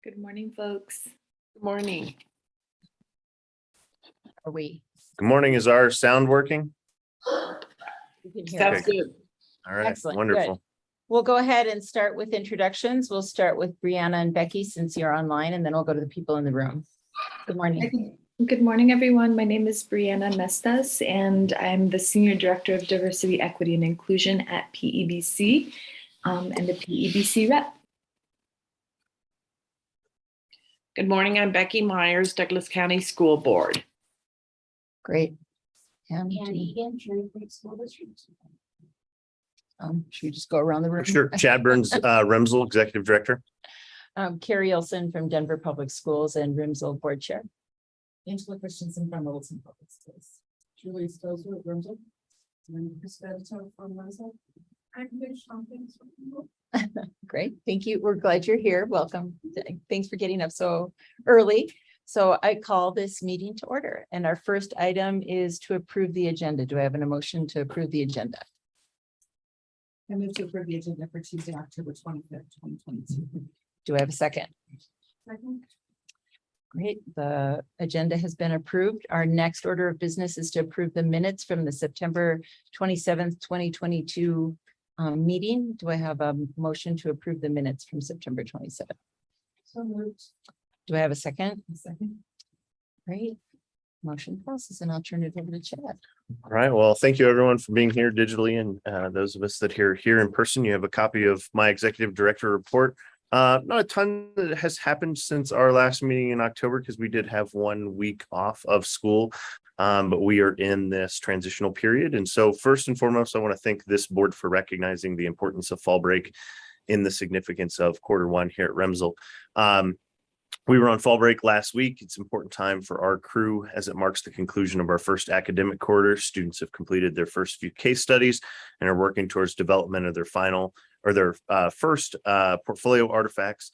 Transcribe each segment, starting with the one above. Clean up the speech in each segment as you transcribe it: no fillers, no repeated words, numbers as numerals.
Good morning, folks. Good morning. Are we? Good morning. Is our sound working? We can hear Sounds us. good. All right, Excellent, good. wonderful. We'll go ahead and start with introductions. We'll start with Brianna and Becky since you're online, and then we'll go to the people in the room. Good morning. Good morning, everyone. My name is Brianna Mestas, and I'm the Senior Director of Diversity, Equity, and Inclusion at PEBC and the PEBC rep. Good morning. I'm Becky Myers, Douglas County School Board. Great. And should we just go around the room? Sure. Chad Burns, Remsel, Executive Director. Carrie Olson from Denver Public Schools and Rimsel Board Chair. Angela Christensen from Littleton Public Schools. Julie Stozer at Grimsel. And Chris Vedito from Littleton. I'm Mitch Tompkins. Great, thank you. We're glad you're here. Welcome. Thanks for getting up so early. So I call this meeting to order, and our first item is to approve the agenda. Do I have an motion to approve the agenda? I move to approve the agenda for Tuesday, October 25th, 2022. Do I have a second? Second. Great, the agenda has been approved. Our next order of business is to approve the minutes from the September 27th, 2022 meeting. Do I have a motion to approve the minutes from September 27th? So moved. Do I have a second? Second. Great. Motion passes, and I'll turn it over to Chad. All right. Well, thank you everyone for being here digitally, and those of us that are here in person. You have a copy of my Executive Director report. Not a ton that has happened since our last meeting in October because we did have 1 week off of school, but we are in this transitional period. And so first and foremost, I want to thank this board for recognizing the importance of fall break in the significance of Q1 here at Remsel. We were on fall break last week. It's an important time for our crew as it marks the conclusion of our first academic quarter. Students have completed their first few case studies and are working towards development of their final or their first portfolio artifacts.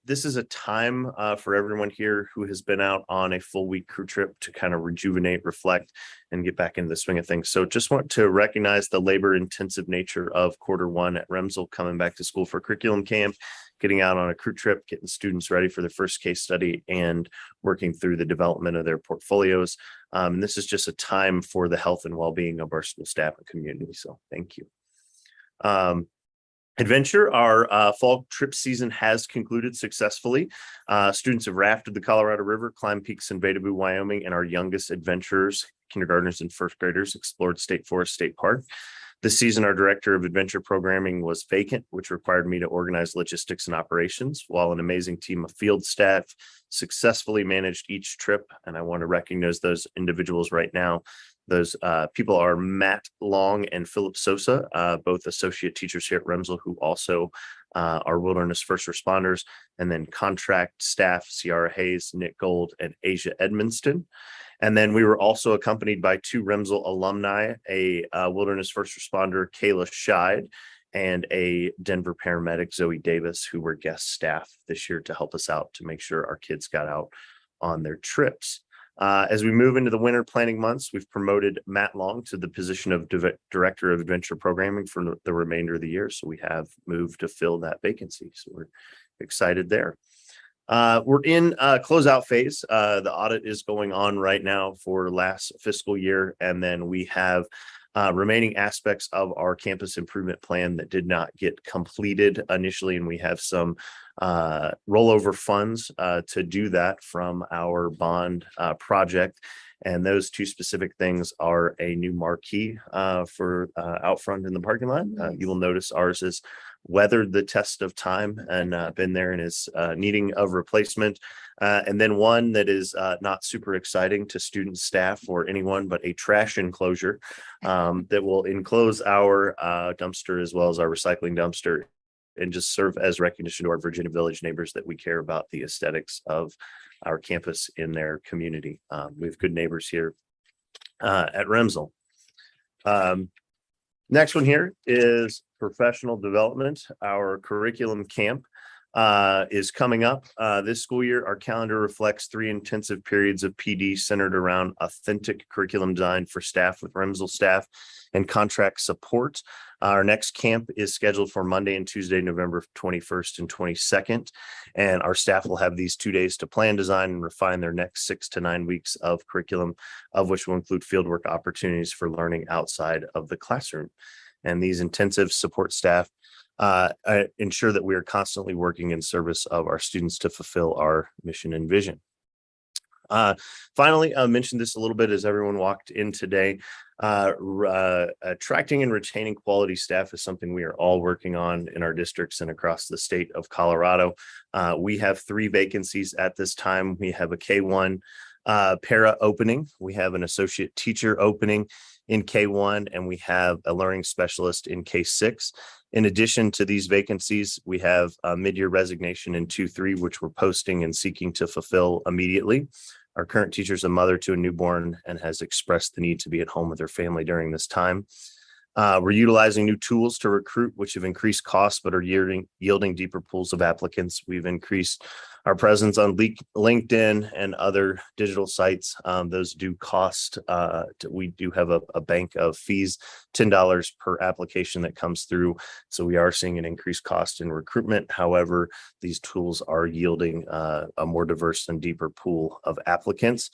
This is a time for everyone here who has been out on a full week crew trip to kind of rejuvenate, reflect, and get back into the swing of things. So just want to recognize the labor intensive nature of Q1 at Remsel, coming back to school for curriculum camp, getting out on a crew trip, getting students ready for their first case study, and working through the development of their portfolios. And this is just a time for the health and well-being of our school staff and community. So thank you. Adventure, our fall trip season has concluded successfully. Students have rafted the Colorado River, climbed peaks in Beta Boo, Wyoming, and our youngest adventurers, kindergartners and first graders, explored State Forest State Park. This season, our director of adventure programming was vacant, which required me to organize logistics and operations, while an amazing team of field staff successfully managed each trip. And I want to recognize those individuals right now. Those people are Matt Long and Philip Sosa, both associate teachers here at Remsel, who also are wilderness first responders, and then contract staff, Ciara Hayes, Nick Gold, and Asia Edmonston. And then we were also accompanied by 2 Remsel alumni, a wilderness first responder, Kayla Scheid, and a Denver paramedic, Zoe Davis, who were guest staff this year to help us out to make sure our kids got out on their trips. As we move into the winter planning months, we've promoted Matt Long to the position of Director of Adventure Programming for the remainder of the year. So we have moved to fill that vacancy. So we're excited there. We're in closeout phase. The audit is going on right now for last fiscal year. And then we have remaining aspects of our campus improvement plan that did not get completed initially. And we have some rollover funds to do that from our bond project. And those 2 specific things are a new marquee for out front in the parking lot. You will notice ours is weathered the test of time and been there and is needing of replacement. And then one that is not super exciting to students, staff, or anyone, but a trash enclosure that will enclose our dumpster as well as our recycling dumpster, and just serve as recognition to our Virginia Village neighbors that we care about the aesthetics of our campus in their community. We have good neighbors here at Remsel. Next one here is professional development. Our curriculum camp is coming up this school year. Our calendar reflects 3 intensive periods of PD centered around authentic curriculum design for staff with Remsel staff and contract support. Our next camp is scheduled for Monday and Tuesday, November 21st and 22nd. And our staff will have these 2 days to plan, design, and refine their next 6 to 9 weeks of curriculum, of which will include fieldwork opportunities for learning outside of the classroom. And these intensive support staff ensure that we are constantly working in service of our students to fulfill our mission and vision. Finally, I mentioned this a little bit as everyone walked in today. Attracting and retaining quality staff is something we are all working on in our districts and across the state of Colorado. We have 3 vacancies at this time. We have a K1 para opening, we have an associate teacher opening in K1, and we have a learning specialist in K6. In addition to these vacancies, we have a mid-year resignation in 2-3, which we're posting and seeking to fulfill immediately. Our current teacher is a mother to a newborn and has expressed the need to be at home with her family during this time. We're utilizing new tools to recruit, which have increased costs, but are yielding deeper pools of applicants. We've increased our presence on LinkedIn and other digital sites. Those do cost. We do have a bank of fees, $10 per application that comes through. So we are seeing an increased cost in recruitment. However, these tools are yielding a more diverse and deeper pool of applicants.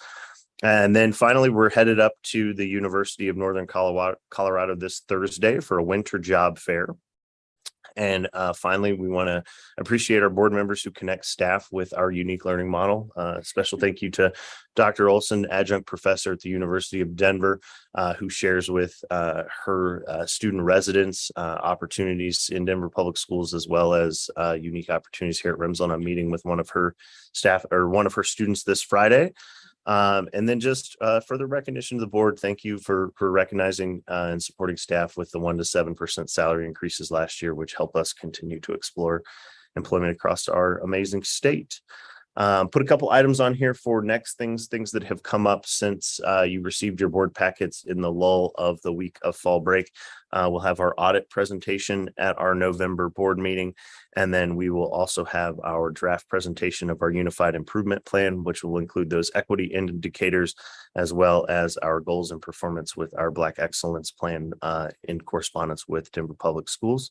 And then finally, we're headed up to the University of Northern Colorado this Thursday for a winter job fair. And finally, we want to appreciate our board members who connect staff with our unique learning model. Special thank you to Dr. Olson, adjunct professor at the University of Denver, who shares with her student residents opportunities in Denver public schools, as well as unique opportunities here at Remsel. I'm meeting with one of her staff or one of her students this Friday. And then just further recognition to the board. Thank you for recognizing and supporting staff with the 1 to 7% salary increases last year, which help us continue to explore employment across our amazing state. Put a couple items on here for next things that have come up since you received your board packets in the lull of the week of fall break. We'll have our audit presentation at our November board meeting, and then we will also have our draft presentation of our unified improvement plan, which will include those equity indicators, as well as our goals and performance with our Black Excellence Plan in correspondence with Denver Public Schools.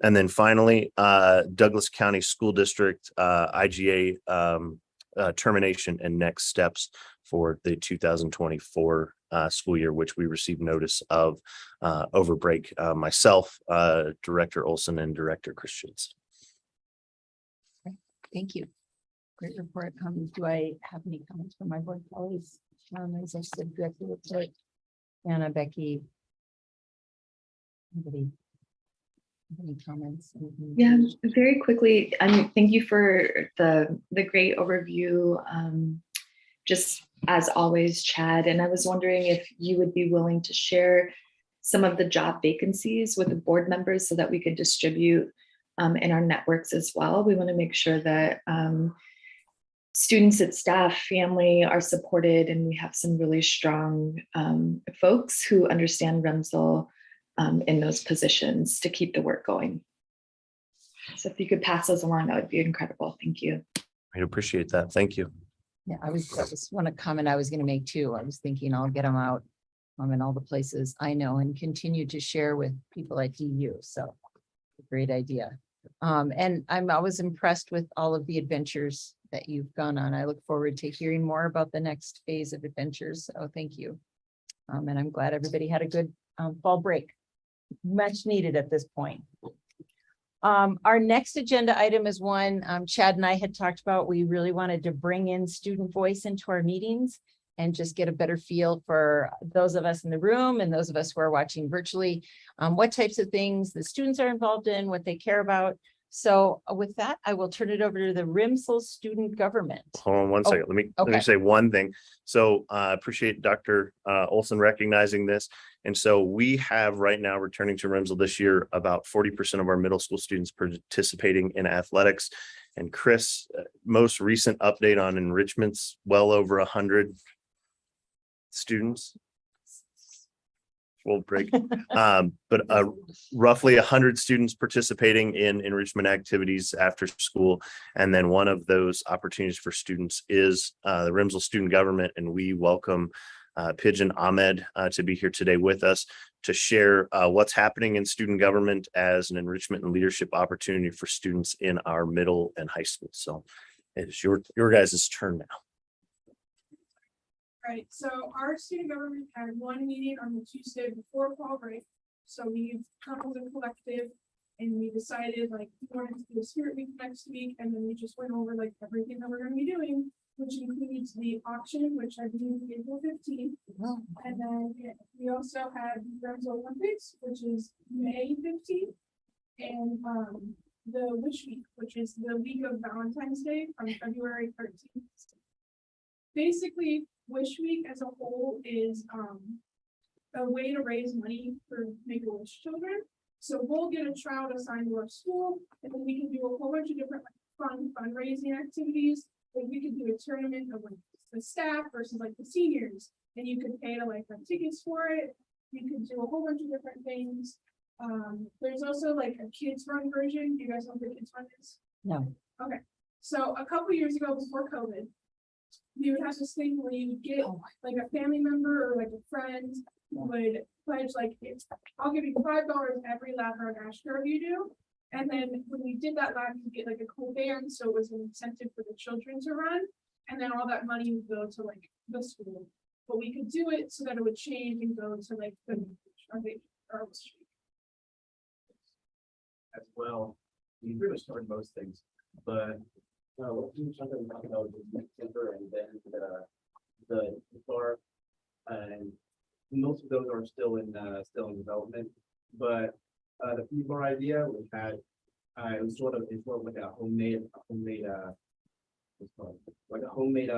And then finally, Douglas County School District IGA termination and next steps for the 2024 school year, which we received notice of over break. Myself, Director Olson, and Director Christians. Thank you. Great report. Do I have any comments from my board colleagues? As I said, director report. Anna, Becky. Anybody? Any comments? Yeah, very quickly. Thank you for the great overview. Just as always, Chad. And I was wondering if you would be willing to share some of the job vacancies with the board members so that we could distribute in our networks as well. We want to make sure that students and staff, family are supported, and we have some really strong folks who understand Remsel in those positions to keep the work going. So if you could pass those along, that would be incredible. Thank you. I appreciate that. Thank you. Yeah, that was one comment I was going to make too. I was thinking I'll get them out in all the places I know and continue to share with people at DU. So great idea. And I was impressed with all of the adventures that you've gone on. I look forward to hearing more about the next phase of adventures. So thank you. And I'm glad everybody had a good fall break. Much needed at this point. Our next agenda item is one Chad and I had talked about. We really wanted to bring in student voice into our meetings and just get a better feel for those of us in the room and those of us who are watching virtually, what types of things the students are involved in, what they care about. So with that, I will turn it over to the Remsel student government. Hold on one second. Let me say one thing. So I appreciate Dr. Olson recognizing this. And so we have right now, returning to Remsel this year, about 40% of our middle school students participating in athletics. And Chris, most recent update on enrichments, well over 100 students. full break. But roughly 100 students participating in enrichment activities after school. And then one of those opportunities for students is the Rimsel Student Government. And we welcome Pigeon Ahmed to be here today with us to share what's happening in student government as an enrichment and leadership opportunity for students in our middle and high school. So it's your guys' turn now. Right, so our student government had one meeting on the Tuesday before fall break. So we've come as a collective and we decided like we wanted to do a spirit week next week, and then we just went over like everything that we're gonna be doing, which includes the auction, which I believe is April 15th. And then we also had Rams Olympics, which is May 15th. And the Wish Week, which is the week of Valentine's Day from February 13th. Basically, Wish Week as a whole is a way to raise money for Make-A-Wish children. So we'll get a child assigned to our school, and then we can do a whole bunch of different like, fun fundraising activities. Like we could do a tournament of like the staff versus like the seniors, and you could pay to like rent tickets for it. You could do a whole bunch of different things. There's also like a kids run version. Do you guys know what the kids run is? No. Okay, so a couple years ago before COVID, you would have this thing where you would get like a family member or like a friend would pledge like, I'll give you $5 every lap or dash curve you do. And then when we did that lap, you get like a cool band, so it was an incentive for the children to run. And then all that money would go to like the school. But we could do it so that it would change and go to like the street. As well, we pretty much covered most things, but what we talked about was the timber and then the bar, and most of those are still in development. But the food bar idea we had, it was sort of like a homemade what's called like a homemade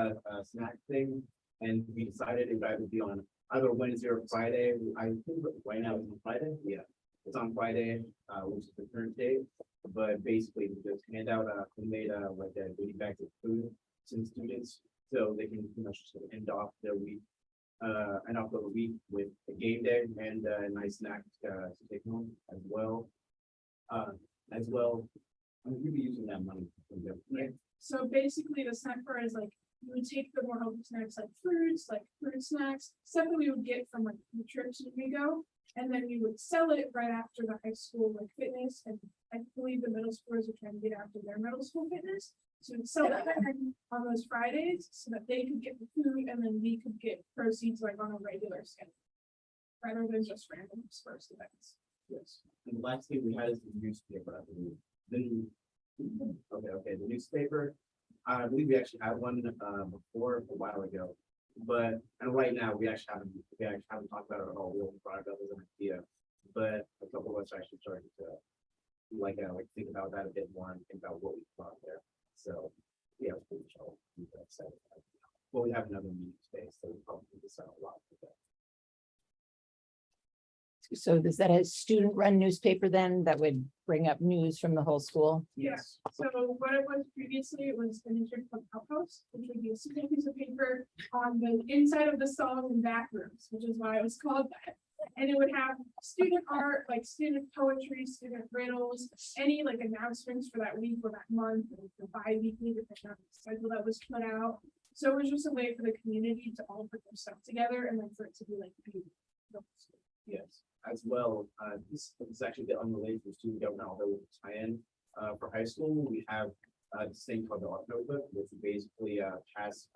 snack thing, and we decided it would be on either Wednesday or Friday. I think right now it's on Friday. Yeah. It's on Friday, which is the current date, but basically we just hand out homemade like a goodie bags of food to the students, so they can pretty much just end off their week, with a game day and a nice snack to take home as well. I'm gonna be using that money. So basically the snack bar is like, you would take the more healthy snacks like fruit snacks, stuff that we would get from like the trips when we go. And then we would sell it right after the high school like fitness, and I believe the middle schoolers are trying to get after their middle school fitness. So we'd sell that on those Fridays so that they could get the food, and then we could get proceeds like on a regular schedule, rather than just random dispersed events. Yes, and the last thing we had is the newspaper, I believe. The newspaper. I believe we actually had one before a while ago. But right now we actually haven't talked about it at all. We only brought it up as an idea, but a couple of us actually started to think about that a bit more and think about what we thought there. So yeah, it's pretty chill. Well, we have another meeting space, so we probably decide a lot for that. So is that a student-run newspaper then that would bring up news from the whole school? Yes. So what it was previously, it was an intern from Outpost, which would be a single piece of paper on the inside of the stalls and back rooms, which is why it was called that. And it would have student art, like student poetry, student riddles, any like announcements for that week or that month, or the bi-weekly different schedule that was put out. So it was just a way for the community to all put their stuff together and then for it to be like Yes, as well, this is actually the unrelated to student government, although it's tie-in. For high school, we have this thing called the art notebook, which we basically pass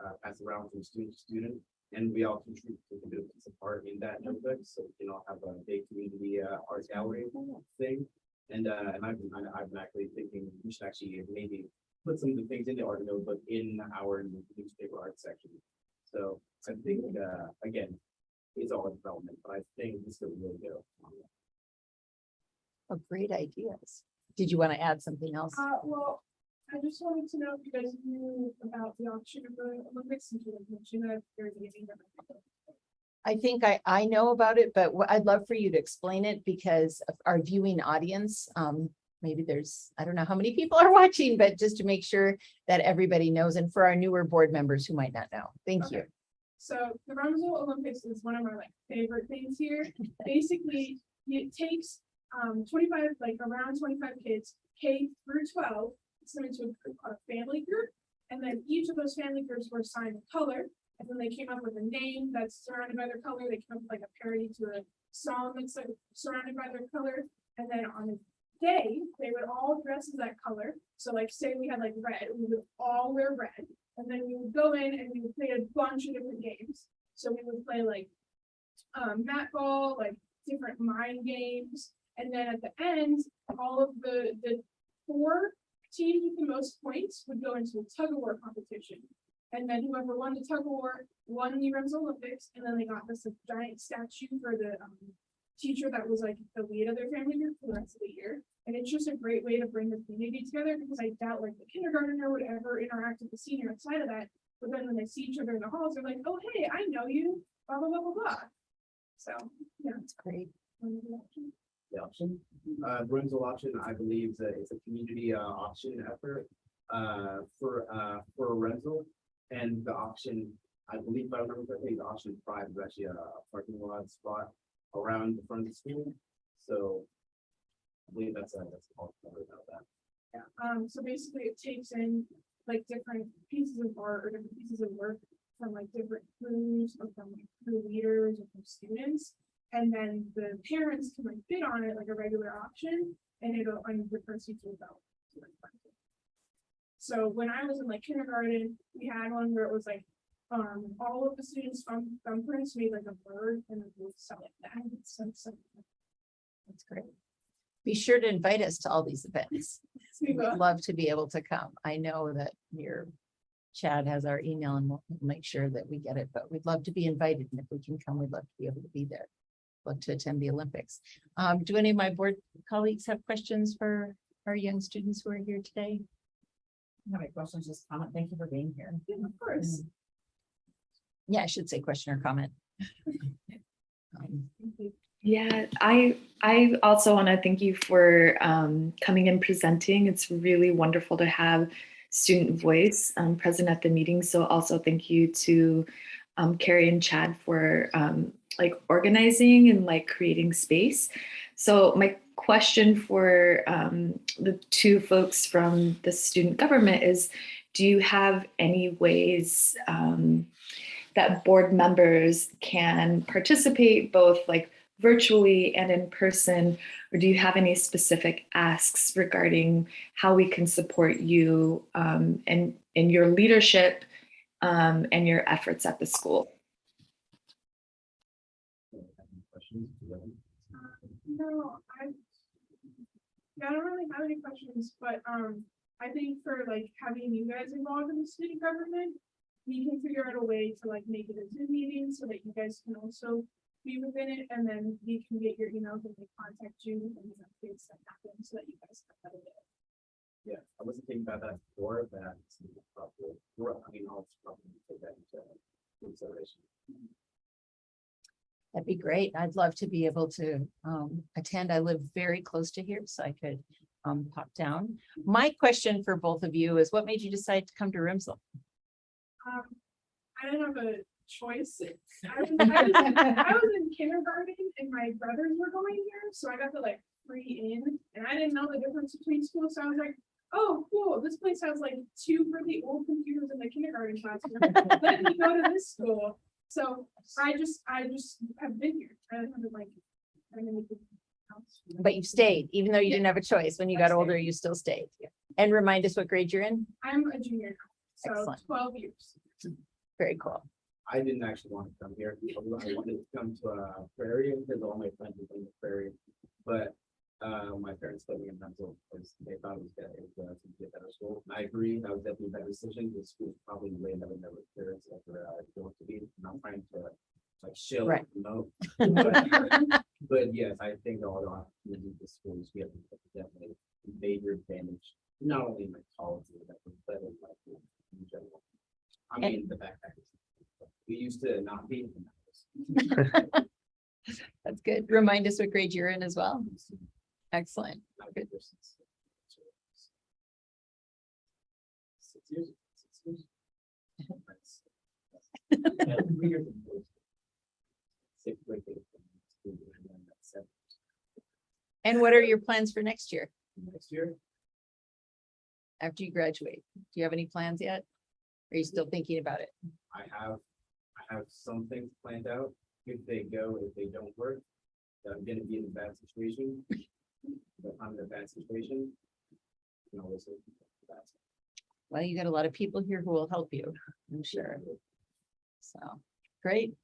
around from student to student, and we all contribute to a bit of art in that notebook, so we can all have a big community art gallery thing. And I've been actually thinking we should actually maybe put some of the things in the art notebook in our newspaper art section. So I think again, it's all in development, but I think this could really go. Oh, great ideas. Did you want to add something else? Well, I just wanted to know if you guys knew about the auction of the Olympics, and you mentioned that very beginning. I think I know about it, but I'd love for you to explain it because of our viewing audience, maybe there's, I don't know how many people are watching, but just to make sure that everybody knows, and for our newer board members who might not know. Thank you. So the Rumsel Olympics is one of my like favorite things here. Basically, it takes 25, like around 25 kids, K through 12, it's them into a group called a family group. And then each of those family groups were assigned a color. And then they came up with a name that's surrounded by their color. They came up with like a parody to a song that's like surrounded by their color. And then on the day, they would all dress as that color. So like say we had like red, we would all wear red. And then we would go in and we would play a bunch of different games. So we would play like mat ball, like different mind games. And then at the end, all of the 4 teams with the most points would go into a tug of war competition. And then whoever won the tug of war won the Rumsel Olympics. And then they got this like, giant statue for the teacher that was like the lead of their family group for the rest of the year. And it's just a great way to bring the community together because I doubt like the kindergartner would ever interact with the senior outside of that. But then when they see each other in the halls, they're like, oh, hey, I know you, blah, blah, blah, blah, blah. So, yeah. That's great. The option, Brunswick option, I believe that it's a community option effort for a rental. And the option, I believe, if I remember correctly, the option 5 is actually a parking lot spot around the front of the school. So I believe that's all about that. Yeah. So basically it takes in like different pieces of art or different pieces of work from like different crews or from like crew leaders or from students. And then the parents can like bid on it like a regular auction and it'll and the proceeds will go. So when I was in like kindergarten, we had one where it was like all of the students from thumbprints made like a bird and then we'll sell it that. So That's great. Be sure to invite us to all these events. we We'd will. love to be able to come. I know that Chad has our email and we'll make sure that we get it, but we'd love to be invited. And if we can come, we'd love to be able to be there. Love to attend the Olympics. Do any of my board colleagues have questions for our young students who are here today? No questions, just comment. Thank you for being here. Yeah, of course. Yeah, I should say question or comment. Yeah, I also want to thank you for coming and presenting. It's really wonderful to have student voice present at the meeting. So also thank you to Carrie and Chad for like organizing and like creating space. So my question for the 2 folks from the student government is, do you have any ways that board members can participate both like virtually and in person, or do you have any specific asks regarding how we can support you and in your leadership and your efforts at the school? Questions? No, I don't really have any questions, but I think for like having you guys involved in the student government, we can figure out a way to like make it a Zoom meeting so that you guys can also be within it, and then we can get your emails and they contact you and the updates that happen so that you guys can have it. Yeah, I wasn't thinking about that before, but I mean, I'll probably take that into consideration. That'd be great. I'd love to be able to attend. I live very close to here, so I could pop down. My question for both of you is, what made you decide to come to Rumsel? I didn't have a choice. I was in kindergarten and my brothers were going here, so I got the like free in, and I didn't know the difference between schools. So I was like, oh, cool, this place has like 2 really old computers in the kindergarten classroom. Let me go to this school. So I just have been here. I haven't like But you stayed, even though you didn't have a choice. When you got older, you still stayed. And remind us what grade you're in. I'm a junior now, so Excellent. 12 years. Very cool. I didn't actually want to come here. I wanted to come to a prairie because all my friends were from the prairie. But my parents put me in Rental because they thought it was better to get better school. And I agree, that was definitely a better decision. The school's probably way better than their parents ever going to be. I'm not trying to like shill Right. no. But yes, I think all the opportunities the schools we have definitely major advantage, not only in my college, but in life in general. I mean, the backpackers. We used to not be in the That's good. Remind us what grade you're in as well. Excellent. Good. 6 years. 6 years. Yeah, 3 years in post. 6th grade. And then 7th. And what are your plans for next year Next year, after you graduate? Do you have any plans yet? Are you still thinking about it? I have some things planned out. If they go, if they don't work, I'm gonna be in a bad situation. But I'm in a bad situation. You know, listen. Well, you got a lot of people here who will help you, I'm sure. So, great.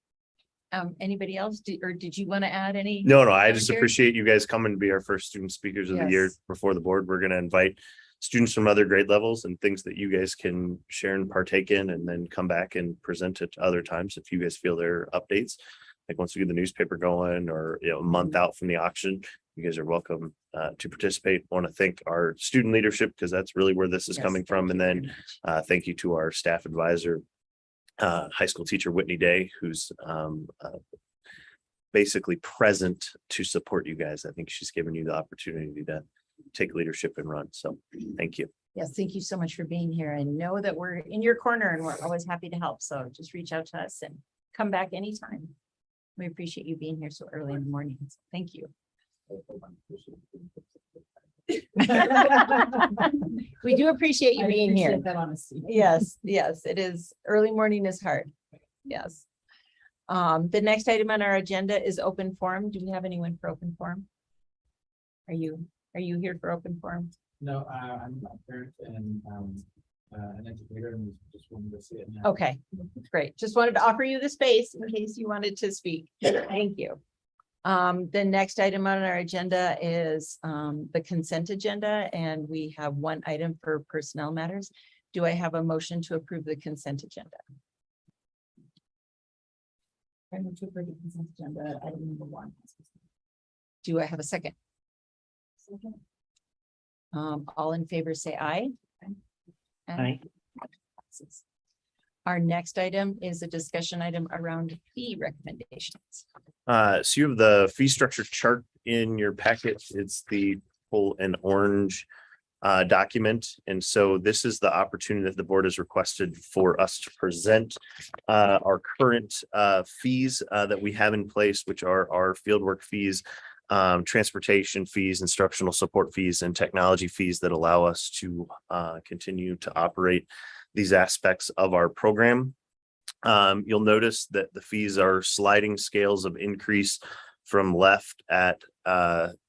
Anybody else? Or did you want to add any? No, I just Commentary? appreciate you guys coming to be our first student speakers of the year Yes. before the board. We're gonna invite students from other grade levels and things that you guys can share and partake in, and then come back and present it other times if you guys feel there are updates. Like once we get the newspaper going, or a month out from the auction, you guys are welcome to participate. Want to thank our student leadership, because that's really where this is Yes, coming from. thank And you very then much. thank you to our staff advisor, high school teacher Whitney Day, who's basically present to support you guys. I think she's given you the opportunity to take leadership and run. So thank you. Yes, thank you so much for being here, and know that we're in your corner and we're always happy to help. So just reach out to us and come back anytime. We appreciate you being here so early in the morning. So thank you. We do appreciate you being here. That honesty. Yes, yes, it is. Early morning is hard. Yes. The next item on our agenda is open forum. Do we have anyone for open forum? Are you here for open forum? No, I'm a parent and an educator, and just wanted to see it now. Okay, great. Just wanted to offer you the space in case you wanted to speak. Thank you. The next item on our agenda is the consent agenda, and we have one item for personnel matters. Do I have a motion to approve the consent agenda? I move to approve the consent agenda, item number 1. Do I have a second? Second. All in favor, say aye. Aye. Our next item is a discussion item around fee recommendations. So you have the fee structure chart in your packet. It's the full and orange document. And so this is the opportunity that the board has requested for us to present our current fees that we have in place, which are our fieldwork fees, transportation fees, instructional support fees, and technology fees that allow us to continue to operate these aspects of our program. You'll notice that the fees are sliding scales of increase from left at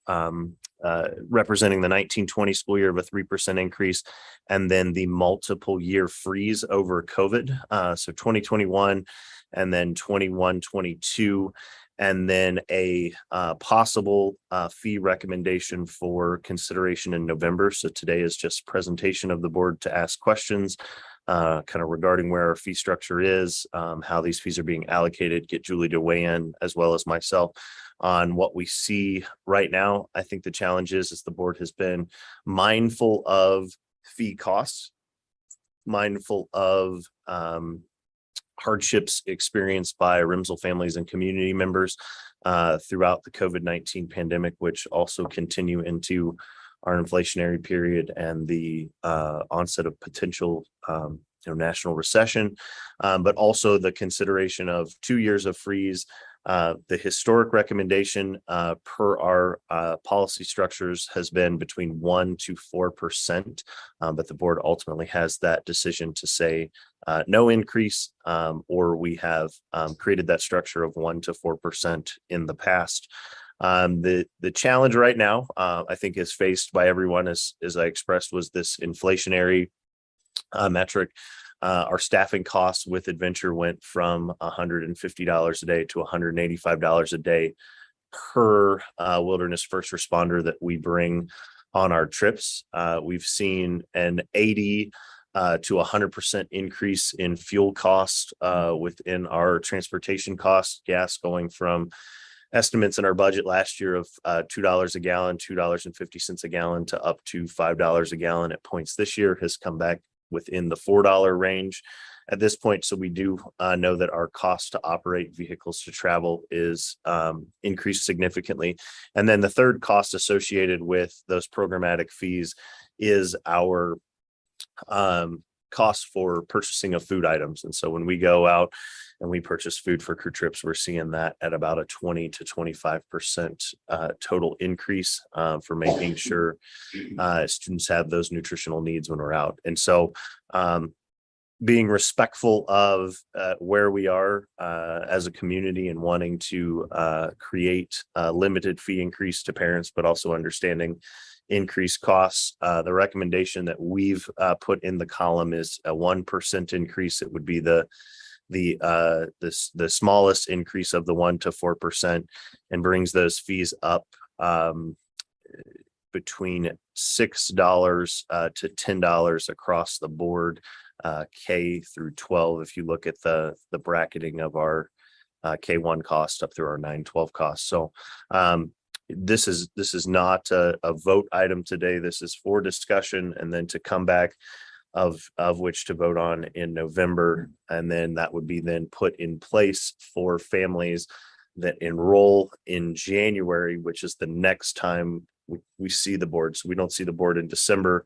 representing the 1920 school year of a 3% increase, and then the multiple year freeze over COVID. So 2021 and then 21-22. And then a possible fee recommendation for consideration in November. So today is just presentation of the board to ask questions kind of regarding where our fee structure is, how these fees are being allocated, get Julie to weigh in, as well as myself, on what we see right now. I think the challenge is the board has been mindful of fee costs, mindful of hardships experienced by Rimsel families and community members throughout the COVID-19 pandemic, which also continue into our inflationary period and the onset of potential national recession, but also the consideration of 2 years of freeze. The historic recommendation per our policy structures has been between 1% to 4%, but the board ultimately has that decision to say no increase, or we have created that structure of 1% to 4% in the past. The challenge right now, I think, is faced by everyone, as I expressed, was this inflationary metric. Our staffing costs with Adventure went from $150 a day to $185 a day per wilderness first responder that we bring on our trips. We've seen an 80 to 100% increase in fuel cost within our transportation costs, gas going from estimates in our budget last year of $2 a gallon, $2.50 a gallon, to up to $5 a gallon at points this year, has come back within the $4 range at this point. So we do know that our cost to operate vehicles to travel is increased significantly. And then the third cost associated with those programmatic fees is our cost for purchasing of food items. And so when we go out and we purchase food for crew trips, we're seeing that at about a 20 to 25% total increase for making sure students have those nutritional needs when we're out. And so being respectful of where we are as a community and wanting to create a limited fee increase to parents, but also understanding increased costs. The recommendation that we've put in the column is a 1% increase. It would be the smallest increase of the 1 to 4%, and brings those fees up between $6 to $10 across the board, K through 12. If you look at the bracketing of our K1 cost up through our 9-12 costs. So this is not a vote item today. This is for discussion, and then to come back of which to vote on in November. And then that would be then put in place for families that enroll in January, which is the next time we see the board. So we don't see the board in December,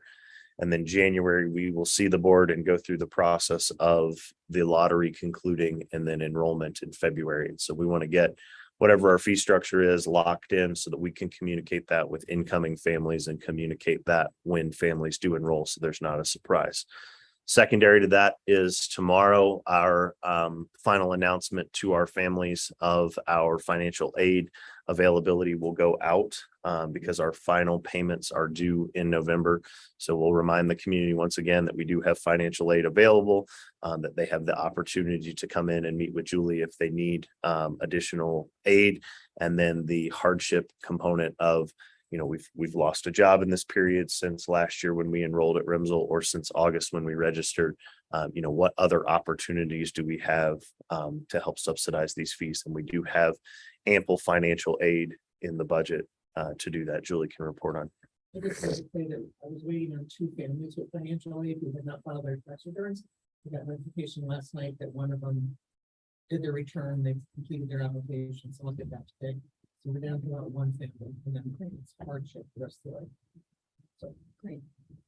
and then January we will see the board and go through the process of the lottery concluding, and then enrollment in February. And so we want to get whatever our fee structure is locked in so that we can communicate that with incoming families and communicate that when families do enroll, so there's not a surprise. Secondary to that is tomorrow, our final announcement to our families of our financial aid availability will go out because our final payments are due in November. So we'll remind the community once again that we do have financial aid available, that they have the opportunity to come in and meet with Julie if they need additional aid. And then the hardship component of, we've lost a job in this period since last year when we enrolled at Remsel, or since August when we registered. What other opportunities do we have to help subsidize these fees? And we do have ample financial aid in the budget to do that. Julie can report on. I just want to say that I was waiting on 2 families with financial aid who had not filed their tax returns. I got notification last night that one of them did their return, they've completed their application, so I'll get that today. So we're down to about 1 family, and then it's hardship the rest of the way. So great.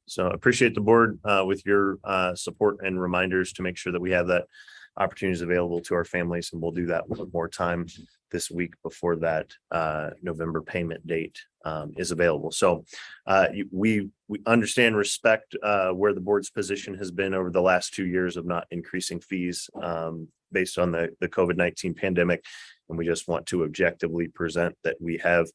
So appreciate the board with your support and reminders to make sure that we have that opportunities available to our families, and we'll do that one more time this week before that November payment date is available. So we understand, respect where the board's position has been over the last 2 years of not increasing fees based on the COVID-19 pandemic. And we just want to objectively present that we have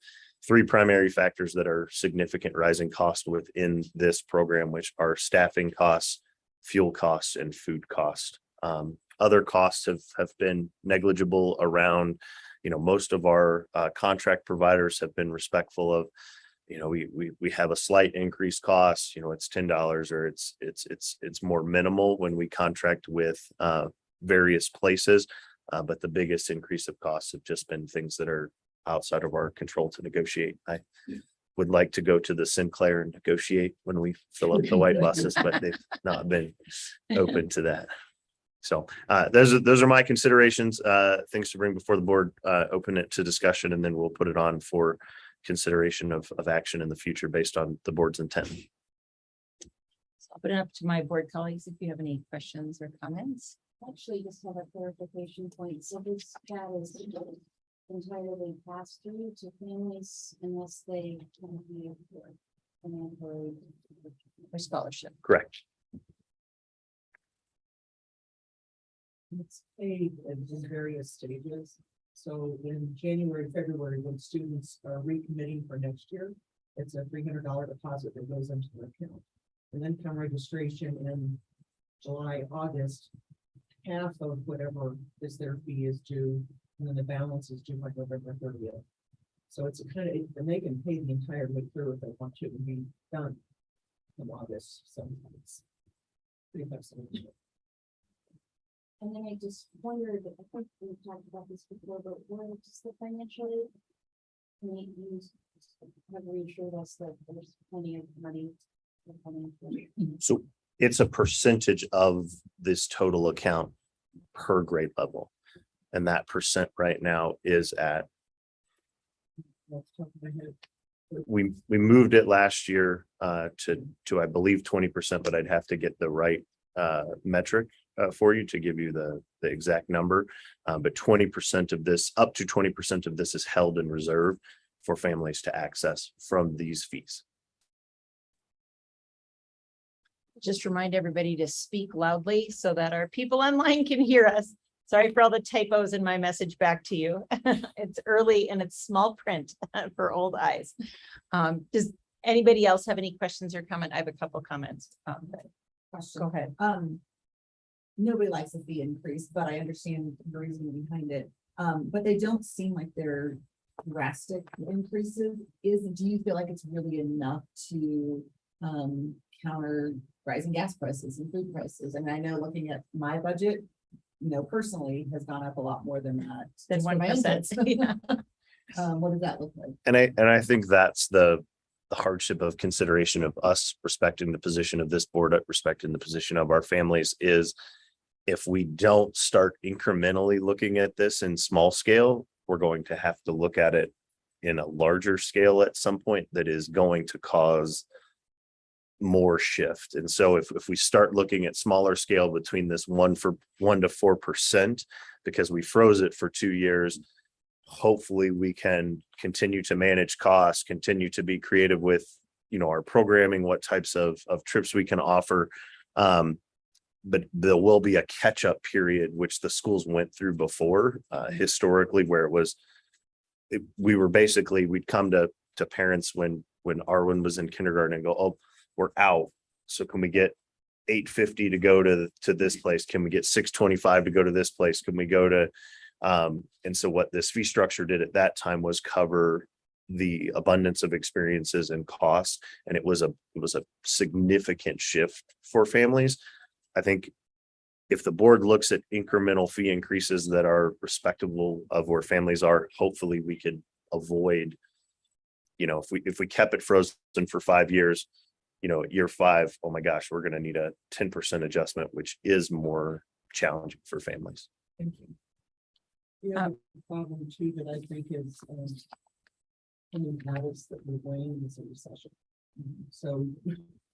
3 primary factors that are significant rising costs within this program, which are staffing costs, fuel costs, and food costs. Other costs have been negligible around, most of our contract providers have been respectful of, we have a slight increased cost, it's $10, or it's more minimal when we contract with various places. But the biggest increase of costs have just been things that are outside of our control to negotiate. I would like to go to the Sinclair and negotiate when we fill up the white buses, but they've not been open to that. So those are my considerations, things to bring before the board, open it to discussion, and then we'll put it on for consideration of action in the future based on the board's intent. So I'll put it up to my board colleagues if you have any questions or comments. Actually, just have a clarification point. So this chat is entirely passed through to families unless they can be financially For scholarship. Correct. It's paid in various stages. So in January, February, when students are recommitting for next year, it's a $300 deposit that goes into their account. And then come registration in July, August, half of whatever is their fee is due, and then the balance is due by November 30th. So it's a kind of, and they can pay the entire way through if they want to, and be done in August. So it's pretty flexible. And then I just wondered, I think we talked about this before, but what is the financial aid? Can we use, have reassured us that there's plenty of money for financial aid? So it's a percentage of this total account per grade level. And that percent right now is at, Off the top of my head. we moved it last year to I believe 20%, but I'd have to get the right metric. for you to give you the exact number. But 20% of this, up to 20% of this is held in reserve for families to access from these fees. Just remind everybody to speak loudly so that our people online can hear us. Sorry for all the typos in my message back to you. It's early and it's small print for old eyes. Does anybody else have any questions or comment? I have a couple comments. Question. Go ahead. Nobody likes a fee increase, but I understand the reason behind it. But they don't seem like they're drastic increases. Do you feel like it's really enough to counter rising gas prices and food prices? And I know looking at my budget, personally has gone up a lot more than that. Then just for my own 1%. kids. Yeah. What does that look like? And I think that's the hardship of consideration of us respecting the position of this board, respecting the position of our families, is if we don't start incrementally looking at this in small scale, we're going to have to look at it in a larger scale at some point that is going to cause more shift. And so if we start looking at smaller scale between this 1 to 4%, because we froze it for 2 years, hopefully we can continue to manage costs, continue to be creative with, our programming, what types of trips we can offer. But there will be a catch-up period, which the schools went through before, historically, where it was, we'd come to parents when Arwen was in kindergarten and go, oh, we're out. So can we get $850 to go to this place? Can we get $625 to go to this place? Can we go to, and so what this fee structure did at that time was cover the abundance of experiences and costs. And it was a significant shift for families. I think if the board looks at incremental fee increases that are respectable of where families are, hopefully we could avoid, if we kept it frozen for 5 years, at year 5, oh my gosh, we're going to need a 10% adjustment, which is more challenging for families. Thank you. The other problem too that I think is coming out is that we're going into a recession. So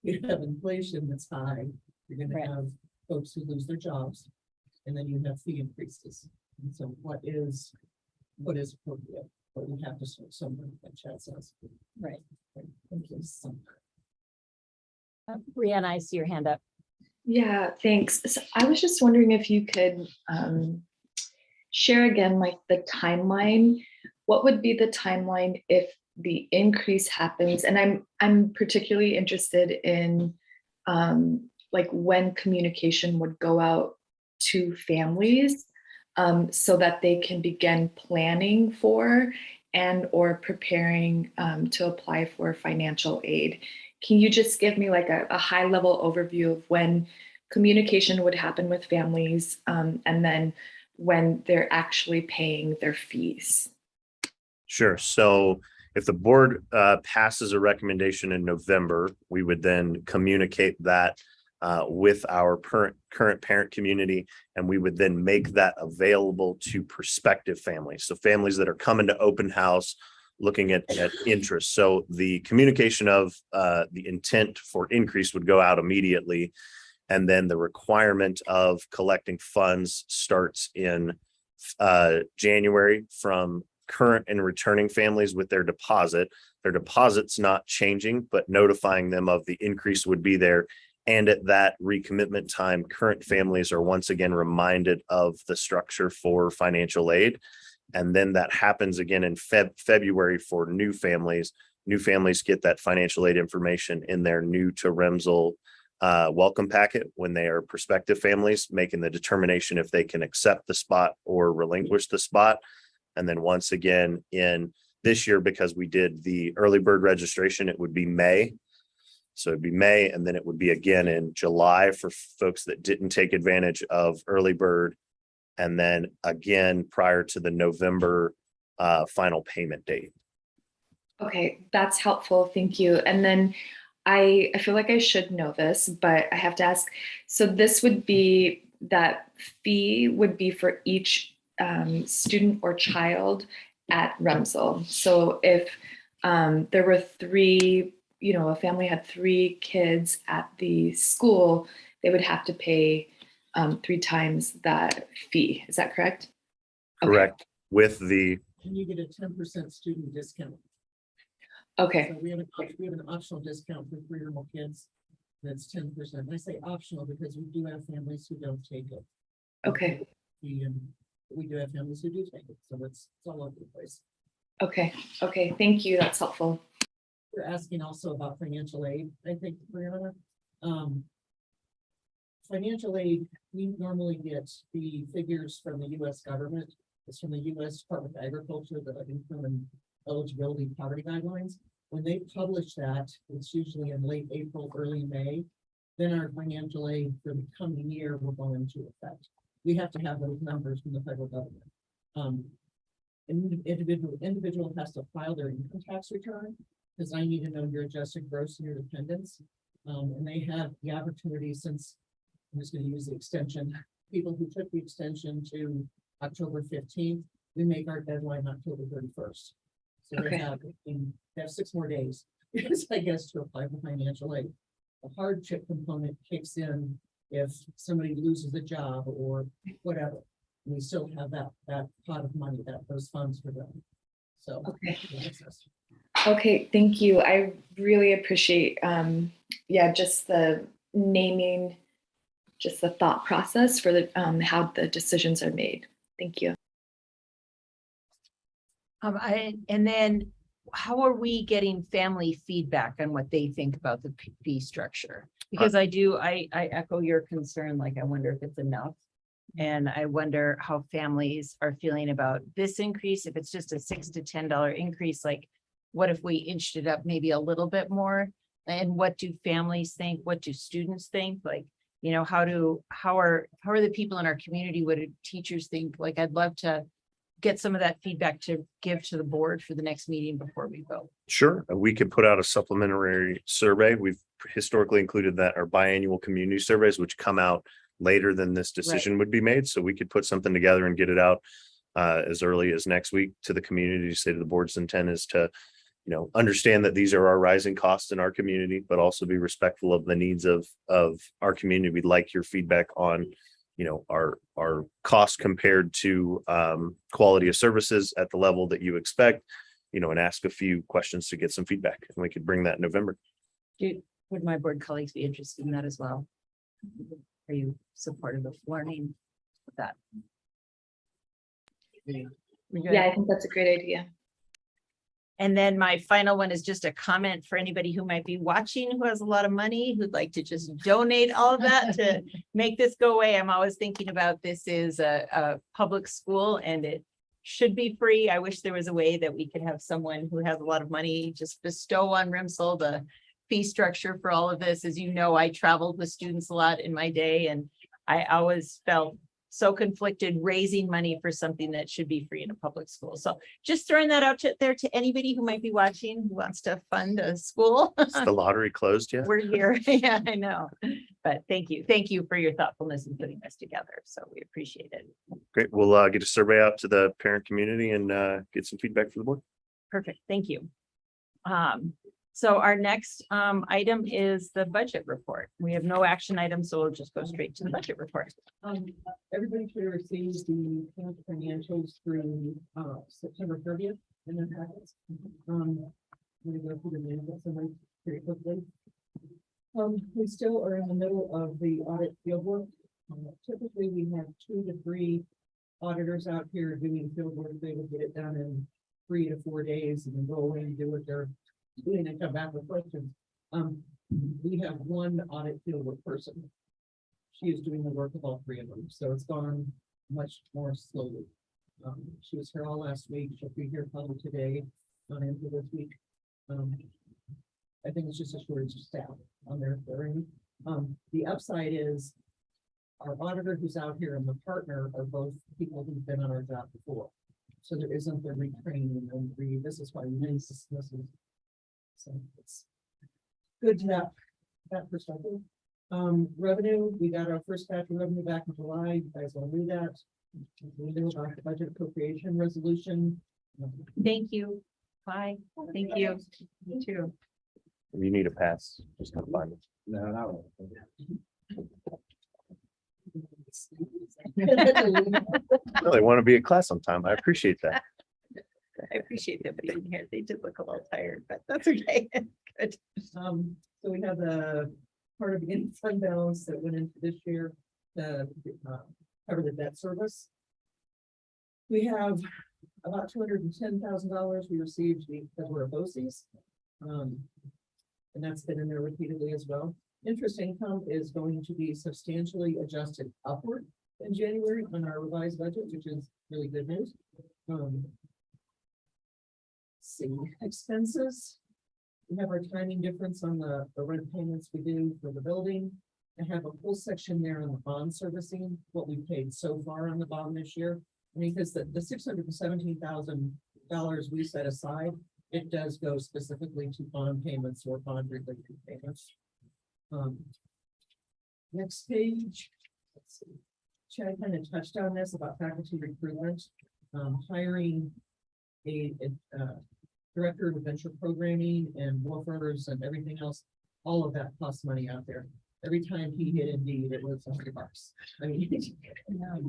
you have inflation that's high, you're going to have folks who lose their jobs, and then you have fee increases. And so what is appropriate? But we have to start somewhere, like Chad says. Right. Thank you. Brianna, I see your hand up. Yeah, thanks. So I was just wondering if you could share again, like the timeline. What would be the timeline if the increase happens? And I'm particularly interested in like when communication would go out to families so that they can begin planning for and or preparing to apply for financial aid. Can you just give me like a high level overview of when communication would happen with families and then when they're actually paying their fees? Sure. So if the board passes a recommendation in November, we would then communicate that with our current parent community, and we would then make that available to prospective families. So families that are coming to open house, looking at interest. So the communication of the intent for increase would go out immediately. And then the requirement of collecting funds starts in January from current and returning families with their deposit. Their deposit's not changing, but notifying them of the increase would be there. And at that recommitment time, current families are once again reminded of the structure for financial aid. And then that happens again in February for new families. New families get that financial aid information in their new to REMSL welcome packet when they are prospective families, making the determination if they can accept the spot or relinquish the spot. And then once again in this year, because we did the early bird registration, it would be May. So it'd be May, and then it would be again in July for folks that didn't take advantage of early bird. And then again, prior to the November final payment date. Okay, that's helpful. Thank you. And then I feel like I should know this, but I have to ask. So this would be, that fee would be for each student or child at REMSL. So if there were 3, a family had 3 kids at the school, they would have to pay 3 times that fee. Is that correct? Okay. Correct. With the, And you get a 10% student discount. Okay. So we have an optional discount for 3 or more kids. That's 10%. I say optional because we do have families who don't take it. Okay. We do have families who do take it, so it's all over the place. Okay. Okay. Thank you. That's helpful. You're asking also about financial aid, I think, Brianna. Financial aid, we normally get the figures from the US government. It's from the US Department of Agriculture, the income and eligibility poverty guidelines. When they publish that, it's usually in late April, early May. Then our financial aid for the coming year will go into effect. We have to have those numbers from the federal government. An individual has to file their income tax return, because I need to know your adjusted gross and your dependents. And they have the opportunity, since I'm just going to use the extension, people who took the extension to October 15th, we make our deadline October 31st. So Okay. they have 6 more days, I guess, to apply for financial aid. The hardship component kicks in if somebody loses a job or whatever. We still have that pot of money, those funds for them. So. Okay. Access. Okay. Thank you. I really appreciate, just the naming, just the thought process for the how the decisions are made. Thank you. And then how are we getting family feedback on what they think about the fee structure? Because I echo your concern, like, I wonder if it's enough. And I wonder how families are feeling about this increase. If it's just a $6 to $10 increase, like, what if we inched it up maybe a little bit more? And what do families think? What do students think? Like, you know, how are the people in our community? What do teachers think? Like, I'd love to get some of that feedback to give to the board for the next meeting before we vote. sure, we could put out a supplementary survey. We've historically included that our biannual community surveys, which come out later than this decision would be made. So we could put something together and get it out as early as next week to the community to say to the board's intent is to, understand that these are our rising costs in our community, but also be respectful of the needs of our community. We'd like your feedback on, our costs compared to quality of services at the level that you expect, and ask a few questions to get some feedback. And we could bring that in November. Would my board colleagues be interested in that as well? Are you supportive of learning that? Yeah, I think that's a great idea. And then my final one is just a comment for anybody who might be watching, who has a lot of money, who'd like to just donate all of that to make this go away. I'm always thinking about this is a public school and it should be free. I wish there was a way that we could have someone who has a lot of money just bestow on RIMSL the fee structure for all of this. As you know, I traveled with students a lot in my day, and I always felt so conflicted raising money for something that should be free in a public school. So just throwing that out there to anybody who might be watching, who wants to fund a school. Is the lottery closed yet? We're here. Yeah, I know. But thank you. Thank you for your thoughtfulness in putting this together. So we appreciate it. Great. We'll get a survey out to the parent community and get some feedback for the board. Perfect. Thank you. So our next item is the budget report. We have no action items, so we'll just go straight to the budget report. Everybody should receive the financials through September 30th in their packets. I'm gonna go through the minutes pretty quickly. We still are in the middle of the audit field work. Typically, we have 2 to 3 auditors out here doing field work. They will get it done in 3 to 4 days and then go away and do what they're doing and come back with questions. We have 1 audit field work person. She is doing the work of all 3 of them, so it's gone much more slowly. She was here all last week. She'll be here probably today, on into this week. I think it's just a shortage of staff on their end. The upside is our auditor who's out here and the partner are both people who've been on our job before. So there isn't the retraining and this is why we need this. So it's good to have that perspective. Revenue, we got our first batch of revenue back in July. You guys will do that. We do our budget appropriation resolution. Thank you. Bye. Thank you. You too. If you need a pass, just come find us. No. Well, they want to be at class on time. I appreciate that. I appreciate them being here. They did look a little tired, but that's okay. Good. So we have the part of the fund balance that went into this year to cover the debt service. We have about $210,000 we received because we're a BOCES. And that's been in there repeatedly as well. Interest income is going to be substantially adjusted upward in January on our revised budget, which is really good news. See, expenses. We have our timing difference on the rent payments we do for the building. I have a full section there on the bond servicing, what we paid so far on the bond this year. Because the $617,000 we set aside, it does go specifically to bond payments or bond related payments. Next page. Let's see. Chad kind of touched on this about faculty recruitment, hiring a director of adventure programming and woofers and everything else. All of that costs money out there. Every time he hit Indeed, it was $100. I mean,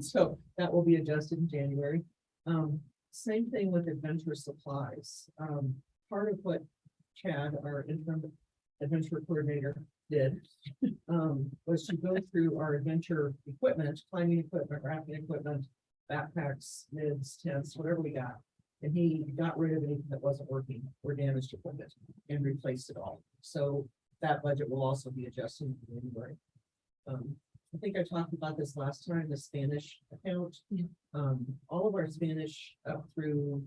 so that will be adjusted in January. Same thing with adventure supplies. Part of what Chad, our interim adventure coordinator, did was to go through our adventure equipment, climbing equipment, rafting equipment, backpacks, mids, tents, whatever we got. And he got rid of anything that wasn't working or damaged equipment and replaced it all. So that budget will also be adjusted in January. I think I talked about this last time, the Spanish account. All of our Spanish up through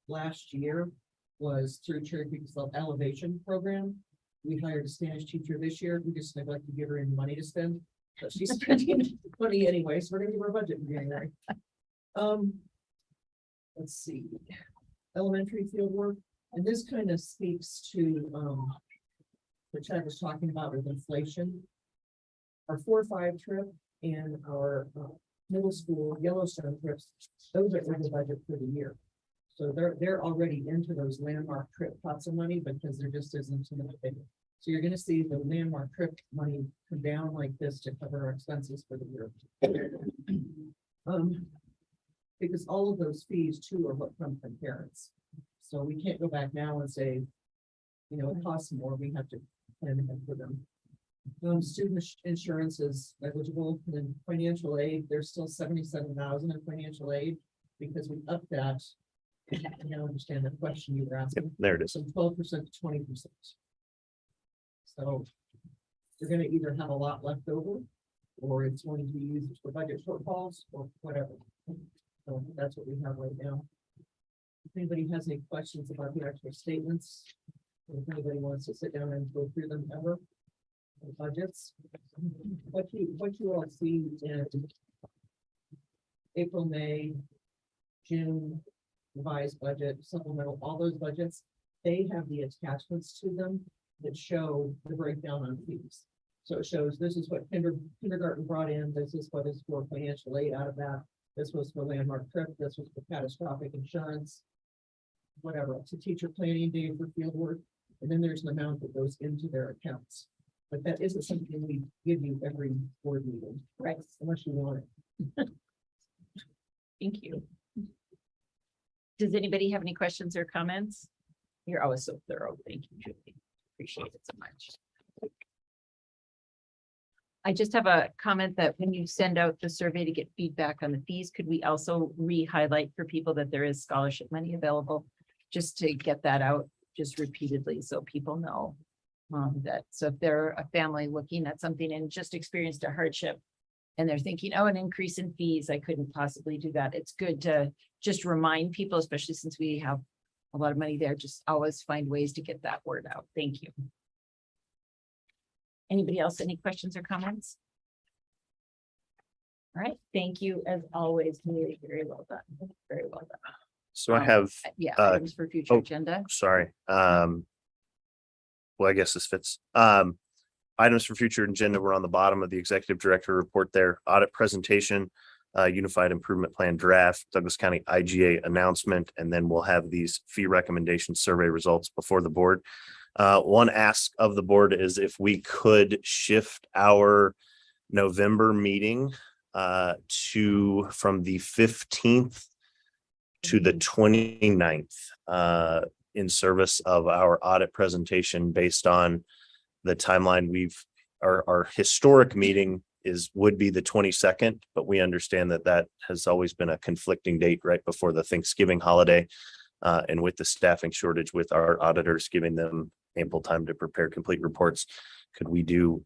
last year was through Cherokee's Elevation program. We hired a Spanish teacher this year. We just neglected to give her any money to spend, but she's spending money anyway, so we're gonna give her a budget in January. Let's see, elementary field work, and this kind of speaks to what Chad was talking about with inflation. Our 4-5 trip and our middle school Yellowstone trips, those are in the budget for the year. So they're already into those landmark trip pots of money because there just isn't enough. So you're gonna see the landmark trip money come down like this to cover our expenses for the year. Because all of those fees too are what come from parents. So we can't go back now and say, you know, it costs more, we have to plan ahead for them. Student insurance is negligible, and then financial aid, there's still 77,000 in financial aid because we upped that. I now understand the question you were asking. There it is. From 12% to 20%. So you're gonna either have a lot left over, or it's going to be used for budget shortfalls or whatever. So that's what we have right now. If anybody has any questions about the actual statements, or if anybody wants to sit down and go through them ever, the budgets, what you all see in April, May, June, revised budget, supplemental, all those budgets, they have the attachments to them that show the breakdown on fees. So it shows this is what kindergarten brought in, this is what is for financial aid out of that. This was for landmark trip, this was for catastrophic insurance, whatever, to teacher planning day for field work. And then there's an amount that goes into their accounts. But that isn't something we give you every board meeting, Right. unless you want it. Thank you. Does anybody have any questions or comments? You're always so thorough. Thank you, Julie. Appreciate it so much. I just have a comment that when you send out the survey to get feedback on the fees, could we also re-highlight for people that there is scholarship money available? Just to get that out just repeatedly so people know that. So if they're a family looking at something and just experienced a hardship and they're thinking, oh, an increase in fees, I couldn't possibly do that. It's good to just remind people, especially since we have a lot of money there, just always find ways to get that word out. Thank you. Anybody else, any questions or comments? All right, thank you as always. Very, very well done. Very well done. So I have, Yeah, items for future agenda. sorry, well, I guess this fits. Items for future agenda were on the bottom of the executive director report there. Audit presentation, unified improvement plan draft, Douglas County IGA announcement, and then we'll have these fee recommendation survey results before the board. One ask of the board is if we could shift our November meeting from the 15th to the 29th in service of our audit presentation based on the timeline. Our historic meeting would be the 22nd, but we understand that has always been a conflicting date right before the Thanksgiving holiday. And with the staffing shortage, with our auditors giving them ample time to prepare complete reports, could we do,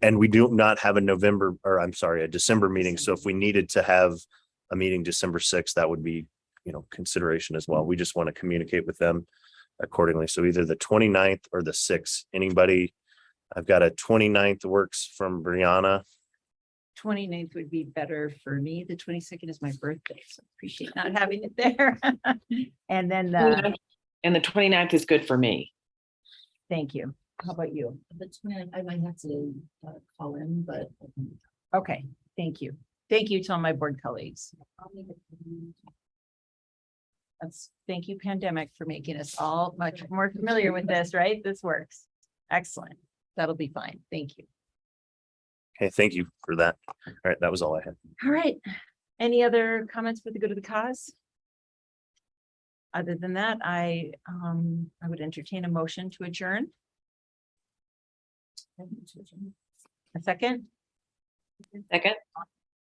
and we do not have a December meeting. So if we needed to have a meeting December 6th, that would be, consideration as well. We just want to communicate with them accordingly. So either the 29th or the 6th, anybody. I've got a 29th works from Brianna. 29th would be better for me. The 22nd is my birthday, so appreciate not having it there. And then And the 29th is good for me. thank you. How about you? But I might have to call in, but. Okay, thank you. Thank you to all my board colleagues. I'll make it. Thank you, pandemic, for making us all much more familiar with this, right? This works. Excellent. That'll be fine. Thank you. Okay, thank you for that. All right, that was all I had. All right. Any other comments for the good of the cause? Other than that, I would entertain a motion to adjourn. A second? Second.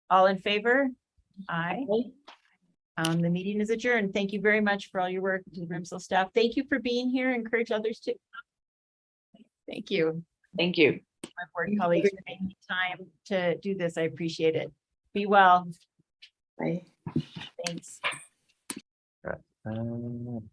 All in favor? Aye. The meeting is adjourned. Thank you very much for all your work to the Brimsville staff. Thank you for being here. Encourage others to. Thank you. Thank you. My board colleagues for taking time to do this. I appreciate it. Be well. Bye. Thanks. Um,